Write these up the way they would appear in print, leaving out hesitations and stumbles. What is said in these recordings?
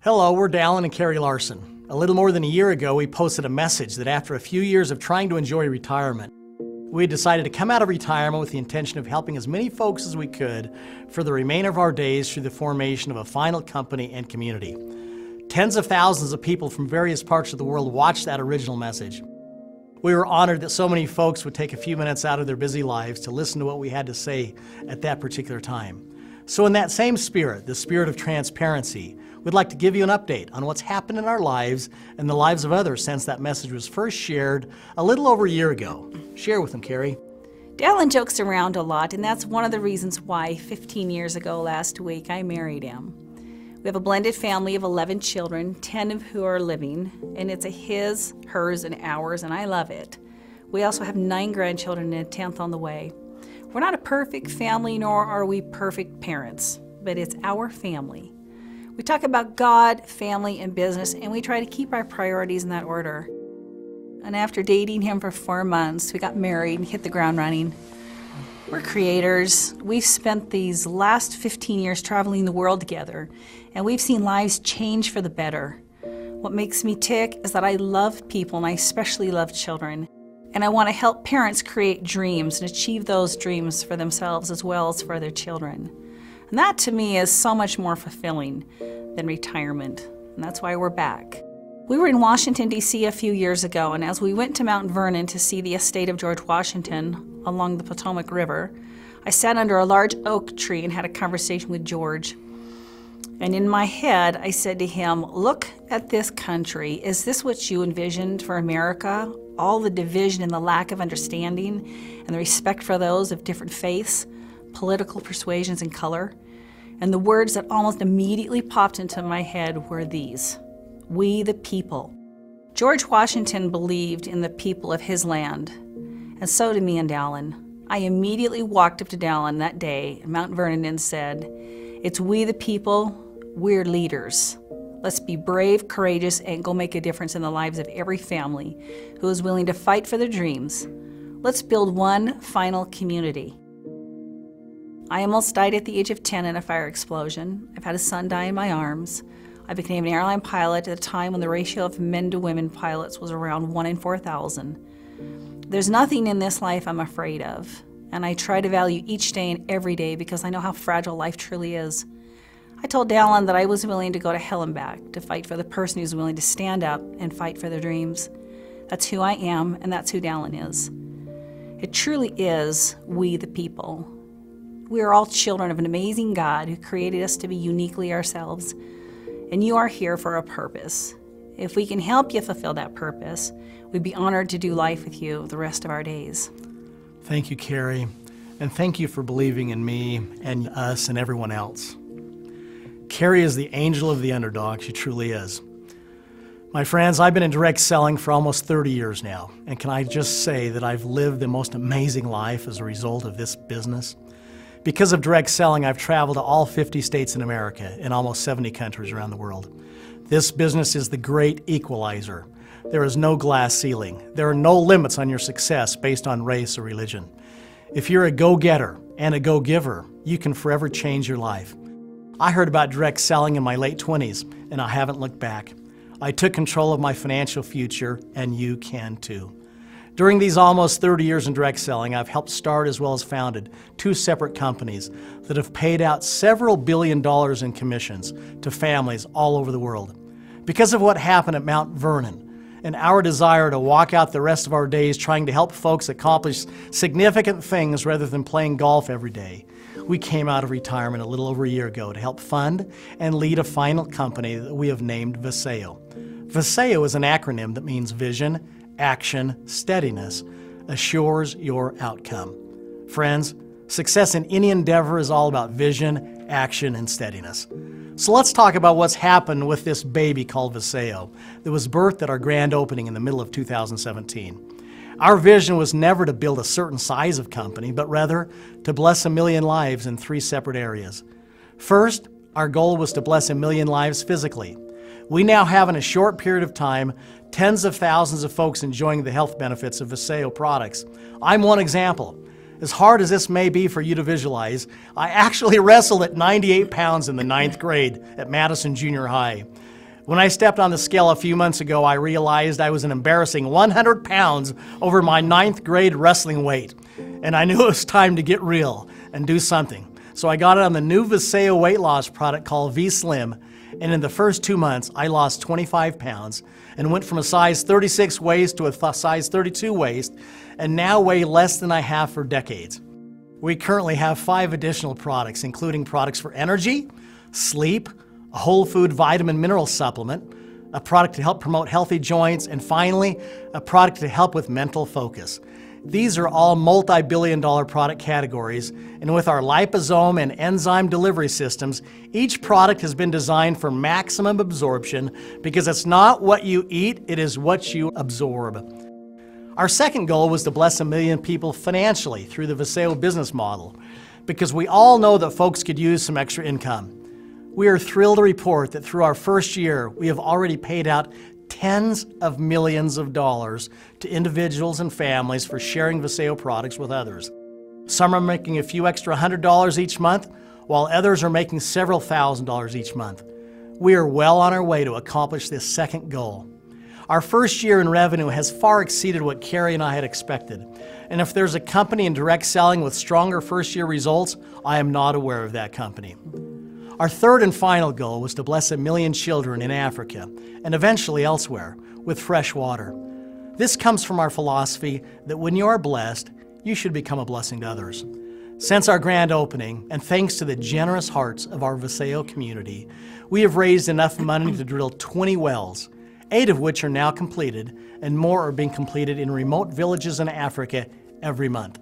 Hello, we're Dallin and Karree Larsen. A little more than a year ago, we posted a message that after a few years of trying to enjoy retirement, we decided to come out of retirement with the intention of helping as many folks as we could for the remainder of our days through the formation of a final company and community. Tens of thousands of people from various parts of the world watched that original message. We were honored that so many folks would take a few minutes out of their busy lives to listen to what we had to say at that particular time. So in that same spirit, the spirit of transparency, we'd like to give you an update on what's happened in our lives and the lives of others since that message was first shared a little over a year ago. Share with them, Karree. Dallin jokes around a lot, and that's one of the reasons why 15 years ago last week I married him. We have a blended family of 11 children, 10 of who are living, and it's a his, hers, and ours, and I love it. We also have 9 grandchildren and a 10th on the way. We're not a perfect family, nor are we perfect parents, but it's our family. We talk about God, family, and business, and we try to keep our priorities in that order. And after dating him for 4 months, we got married and hit the ground running. We're creators. We've spent these last 15 years traveling the world together, and we've seen lives change for the better. What makes me tick is that I love people, and I especially love children. And I want to help parents create dreams and achieve those dreams for themselves as well as for their children. And that to me is so much more fulfilling than retirement, and that's why we're back. We were in Washington, D.C. a few years ago, and as we went to Mount Vernon to see the estate of George Washington along the Potomac River, I sat under a large oak tree and had a conversation with George. And in my head, I said to him, "Look at this country. Is this what you envisioned for America? All the division and the lack of understanding and the respect for those of different faiths, political persuasions, and color?" And the words that almost immediately popped into my head were these: we the people. George Washington believed in the people of his land, and so did me and Dallin. I immediately walked up to Dallin that day in Mount Vernon and said, "It's we the people, we're leaders. Let's be brave, courageous, and go make a difference in the lives of every family who is willing to fight for their dreams. Let's build one final community." I almost died at the age of 10 in a fire explosion. I've had a son die in my arms. I became an airline pilot at a time when the ratio of men to women pilots was around 1 in 4,000. There's nothing in this life I'm afraid of, and I try to value each day and every day because I know how fragile life truly is. I told Dallin that I was willing to go to hell and back to fight for the person who's willing to stand up and fight for their dreams. That's who I am, and that's who Dallin is. It truly is we the people. We are all children of an amazing God who created us to be uniquely ourselves, and you are here for a purpose. If we can help you fulfill that purpose, we'd be honored to do life with you the rest of our days. Thank you, Karree, and thank you for believing in me and us and everyone else. Karree is the angel of the underdog. She truly is. My friends, I've been in direct selling for almost 30 years now, and can I just say that I've lived the most amazing life as a result of this business? Because of direct selling, I've traveled to all 50 states in America and almost 70 countries around the world. This business is the great equalizer. There is no glass ceiling. There are no limits on your success based on race or religion. If you're a go-getter and a go-giver, you can forever change your life. I heard about direct selling in my late 20s, and I haven't looked back. I took control of my financial future, and you can too. During these almost 30 years in direct selling, I've helped start as well as founded 2 separate companies that have paid out several $billion in commissions to families all over the world. Because of what happened at Mount Vernon and our desire to walk out the rest of our days trying to help folks accomplish significant things rather than playing golf every day, we came out of retirement a little over a year ago to help fund and lead a final company that we have named Vasayo. Vasayo is an acronym that means vision, action, steadiness, assures your outcome. Friends, success in any endeavor is all about vision, action, and steadiness. So let's talk about what's happened with this baby called Vasayo that was birthed at our grand opening in the middle of 2017. Our vision was never to build a certain size of company, but rather to bless 1 million lives in 3 separate areas. First, our goal was to bless 1 million lives physically. We now have, in a short period of time, tens of thousands of folks enjoying the health benefits of Vasayo products. I'm one example. As hard as this may be for you to visualize, I actually wrestled at 98 pounds in the 9th grade at Madison Junior High. When I stepped on the scale a few months ago, I realized I was an embarrassing 100 pounds over my 9th grade wrestling weight. And I knew it was time to get real and do something. So I got on the new Vasayo weight loss product called V-Slim. And in the first 2 months, I lost 25 pounds and went from a size 36 waist to a size 32 waist, and now weigh less than I have for decades. We currently have 5 additional products, including products for energy, sleep, a whole food vitamin mineral supplement, a product to help promote healthy joints, and finally, a product to help with mental focus. These are all multi-billion-dollar product categories, and with our liposome and enzyme delivery systems, each product has been designed for maximum absorption because it's not what you eat, it is what you absorb. Our second goal was to bless 1 million people financially through the Vasayo business model, because we all know that folks could use some extra income. We are thrilled to report that through our first year, we have already paid out tens of millions of dollars to individuals and families for sharing Vasayo products with others. Some are making a few extra $100 each month, while others are making several $1,000s each month. We are well on our way to accomplish this second goal. Our first year in revenue has far exceeded what Karree and I had expected. And if there's a company in direct selling with stronger first-year results, I am not aware of that company. Our third and final goal was to bless 1 million children in Africa and eventually elsewhere with fresh water. This comes from our philosophy that when you are blessed, you should become a blessing to others. Since our grand opening, and thanks to the generous hearts of our Vasayo community, we have raised enough money to drill 20 wells, 8 of which are now completed, and more are being completed in remote villages in Africa every month.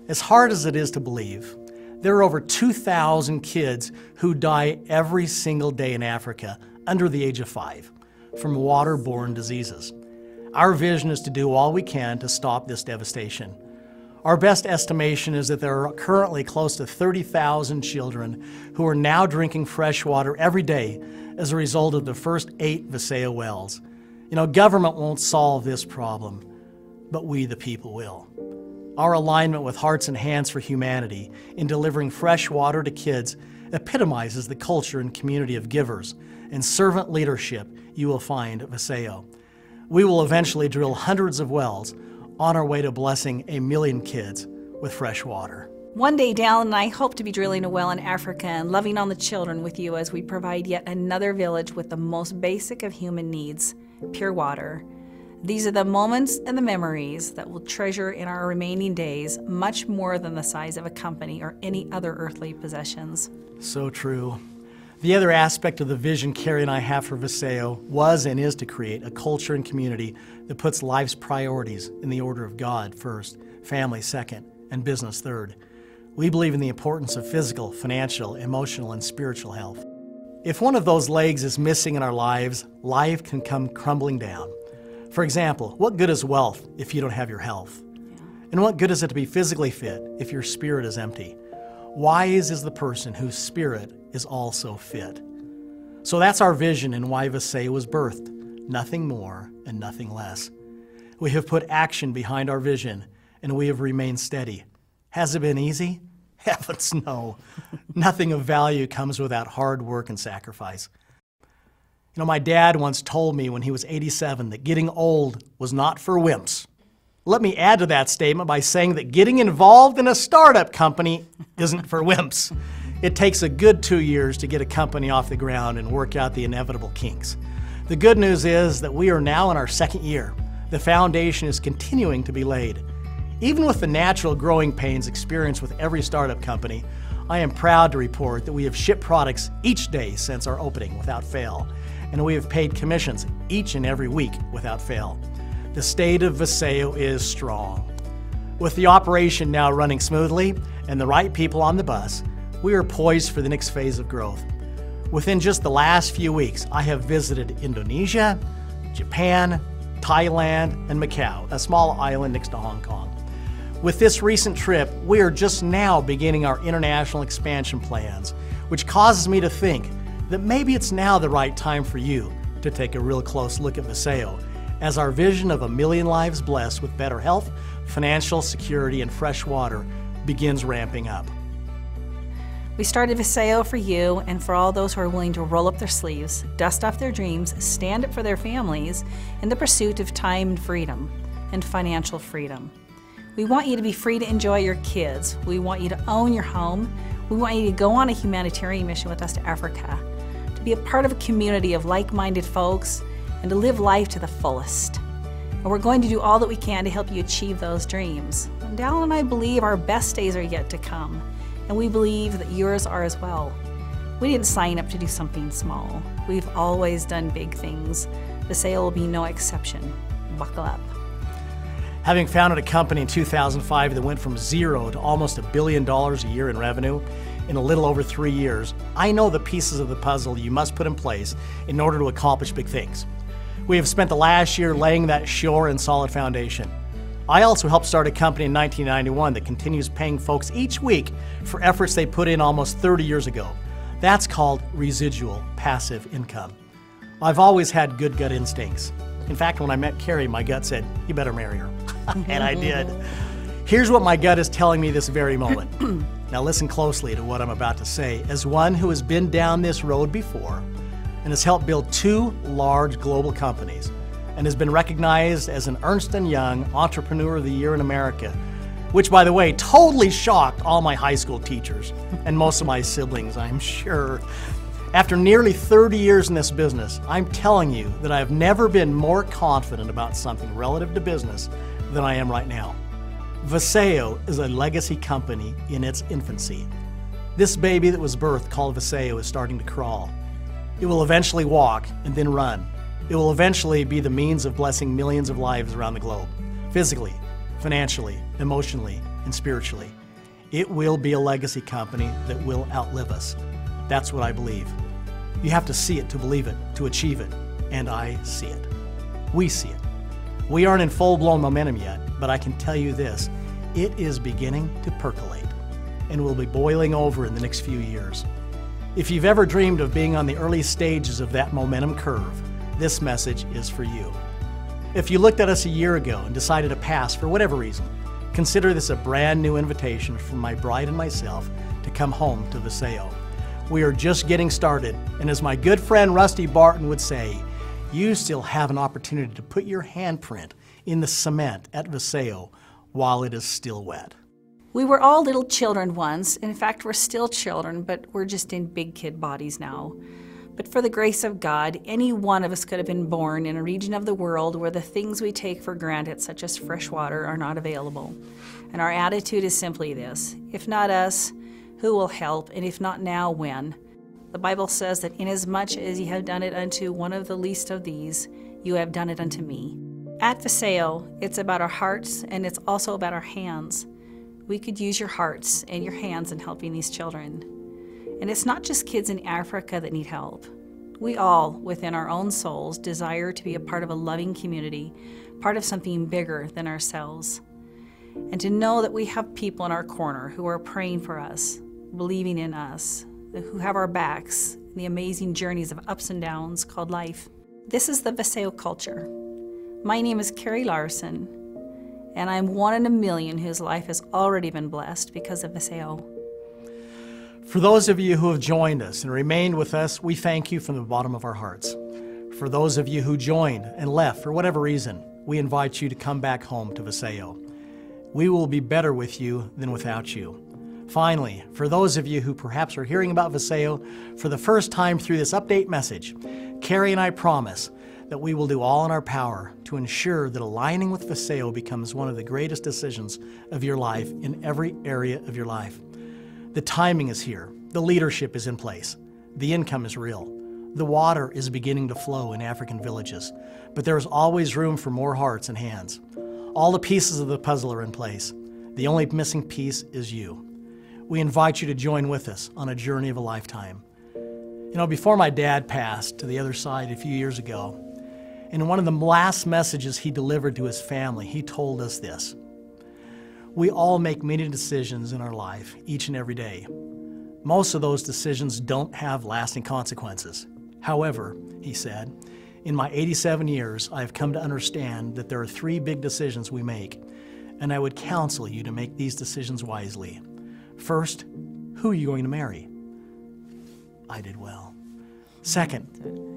As hard as it is to believe, there are over 2,000 kids who die every single day in Africa under the age of 5 from waterborne diseases. Our vision is to do all we can to stop this devastation. Our best estimation is that there are currently close to 30,000 children who are now drinking fresh water every day as a result of the first 8 Vasayo wells. Government won't solve this problem, but we the people will. Our alignment with Hearts and Hands for Humanity in delivering fresh water to kids epitomizes the culture and community of givers and servant leadership you will find at Vasayo. We will eventually drill hundreds of wells on our way to blessing 1 million kids with fresh water. One day, Dallin and I hope to be drilling a well in Africa and loving on the children with you as we provide yet another village with the most basic of human needs, pure water. These are the moments and the memories that we'll treasure in our remaining days, much more than the size of a company or any other earthly possessions. So true. The other aspect of the vision Karree and I have for Vasayo was and is to create a culture and community that puts life's priorities in the order of God first, family second, and business third. We believe in the importance of physical, financial, emotional, and spiritual health. If one of those legs is missing in our lives, life can come crumbling down. For example, what good is wealth if you don't have your health? And what good is it to be physically fit if your spirit is empty? Wise is the person whose spirit is also fit. So that's our vision and why Vasayo was birthed. Nothing more and nothing less. We have put action behind our vision and we have remained steady. Has it been easy? Heavens no. Nothing of value comes without hard work and sacrifice. My dad once told me when he was 87 that getting old was not for wimps. Let me add to that statement by saying that getting involved in a startup company isn't for wimps. It takes a good 2 years to get a company off the ground and work out the inevitable kinks. The good news is that we are now in our second year. The foundation is continuing to be laid. Even with the natural growing pains experienced with every startup company, I am proud to report that we have shipped products each day since our opening without fail, and we have paid commissions each and every week without fail. The state of Vasayo is strong. With the operation now running smoothly and the right people on the bus, we are poised for the next phase of growth. Within just the last few weeks, I have visited Indonesia, Japan, Thailand, and Macau, a small island next to Hong Kong. With this recent trip, we are just now beginning our international expansion plans, which causes me to think that maybe it's now the right time for you to take a real close look at Vasayo, as our vision of 1 million lives blessed with better health, financial security, and fresh water begins ramping up. We started Vasayo for you and for all those who are willing to roll up their sleeves, dust off their dreams, stand up for their families in the pursuit of time and freedom and financial freedom. We want you to be free to enjoy your kids. We want you to own your home. We want you to go on a humanitarian mission with us to Africa, to be a part of a community of like-minded folks, and to live life to the fullest. And we're going to do all that we can to help you achieve those dreams. And Dallin and I believe our best days are yet to come, and we believe that yours are as well. We didn't sign up to do something small. We've always done big things. Vasayo will be no exception. Buckle up. Having founded a company in 2005 that went from zero to almost $1 billion a year in revenue in a little over 3 years, I know the pieces of the puzzle you must put in place in order to accomplish big things. We have spent the last year laying that sure and solid foundation. I also helped start a company in 1991 that continues paying folks each week for efforts they put in almost 30 years ago. That's called residual passive income. I've always had good gut instincts. In fact, when I met Karree, my gut said, "You better marry her." And I did. Here's what my gut is telling me this very moment. Now listen closely to what I'm about to say. As one who has been down this road before and has helped build 2 large global companies and has been recognized as an Ernst & Young Entrepreneur of the Year in America, which, by the way, totally shocked all my high school teachers and most of my siblings, I'm sure. After nearly 30 years in this business, I'm telling you that I've never been more confident about something relative to business than I am right now. Vasayo is a legacy company in its infancy. This baby that was birthed called Vasayo is starting to crawl. It will eventually walk and then run. It will eventually be the means of blessing millions of lives around the globe, physically, financially, emotionally, and spiritually. It will be a legacy company that will outlive us. That's what I believe. You have to see it to believe it, to achieve it, and I see it. We see it. We aren't in full-blown momentum yet, but I can tell you this, it is beginning to percolate and will be boiling over in the next few years. If you've ever dreamed of being on the early stages of that momentum curve, this message is for you. If you looked at us a year ago and decided to pass for whatever reason, consider this a brand new invitation from my bride and myself to come home to Vasayo. We are just getting started, and as my good friend Rusty Barton would say, you still have an opportunity to put your handprint in the cement at Vasayo while it is still wet. We were all little children once. In fact, we're still children, but we're just in big kid bodies now. But for the grace of God, any one of us could have been born in a region of the world where the things we take for granted, such as fresh water, are not available. And our attitude is simply this: if not us, who will help? And if not now, when? The Bible says that inasmuch as ye have done it unto one of the least of these, you have done it unto me. At Vasayo, it's about our hearts and it's also about our hands. We could use your hearts and your hands in helping these children. And it's not just kids in Africa that need help. We all, within our own souls, desire to be a part of a loving community, part of something bigger than ourselves. And to know that we have people in our corner who are praying for us, believing in us, who have our backs in the amazing journeys of ups and downs called life. This is the Vasayo culture. My name is Karree Larsen, and I'm one in a million whose life has already been blessed because of Vasayo. For those of you who have joined us and remained with us, we thank you from the bottom of our hearts. For those of you who joined and left for whatever reason, we invite you to come back home to Vasayo. We will be better with you than without you. Finally, for those of you who perhaps are hearing about Vasayo for the first time through this update message, Karree and I promise that we will do all in our power to ensure that aligning with Vasayo becomes one of the greatest decisions of your life in every area of your life. The timing is here. The leadership is in place. The income is real. The water is beginning to flow in African villages, but there is always room for more hearts and hands. All the pieces of the puzzle are in place. The only missing piece is you. We invite you to join with us on a journey of a lifetime. You know, before my dad passed to the other side a few years ago, in one of the last messages he delivered to his family, he told us this: we all make many decisions in our life each and every day. Most of those decisions don't have lasting consequences. However, he said, in my 87 years, I have come to understand that there are 3 big decisions we make, and I would counsel you to make these decisions wisely. First, Who are you going to marry? I did well. Second,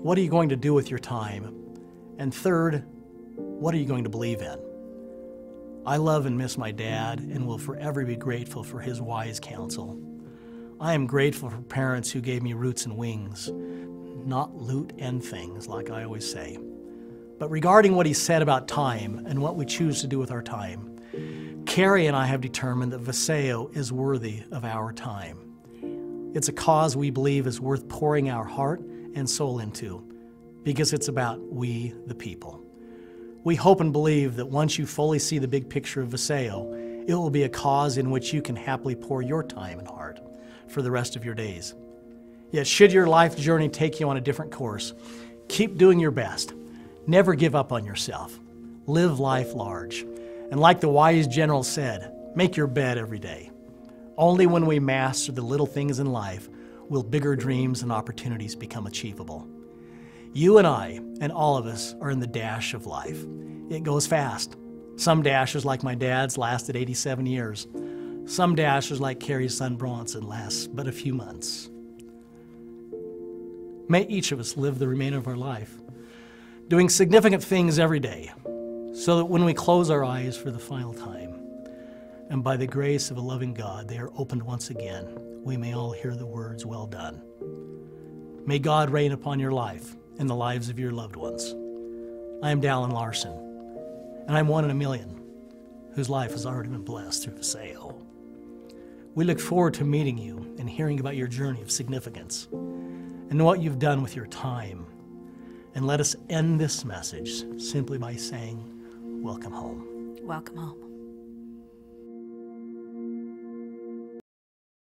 what are you going to do with your time? And third, what are you going to believe in? I love and miss my dad and will forever be grateful for his wise counsel. I am grateful for parents who gave me roots and wings, not loot and things, like I always say. But regarding what he said about time and what we choose to do with our time, Karree and I have determined that Vasayo is worthy of our time. It's a cause we believe is worth pouring our heart and soul into, because it's about we, the people. We hope and believe that once you fully see the big picture of Vasayo, it will be a cause in which you can happily pour your time and heart for the rest of your days. Yet should your life journey take you on a different course, keep doing your best. Never give up on yourself. Live life large. And like the wise general said, make your bed every day. Only when we master the little things in life will bigger dreams and opportunities become achievable. You and I, and all of us, are in the dash of life. It goes fast. Some dashes, like my dad's, lasted 87 years. Some dashes, like Karree's son Bronson, last but a few months. May each of us live the remainder of our life, doing significant things every day, so that when we close our eyes for the final time, and by the grace of a loving God, they are opened once again, we may all hear the words, "Well done." May God reign upon your life and the lives of your loved ones. I am Dallin Larsen, and I'm one in a million whose life has already been blessed through Vasayo. We look forward to meeting you and hearing about your journey of significance and what you've done with your time. And let us end this message simply by saying, welcome home. Welcome home.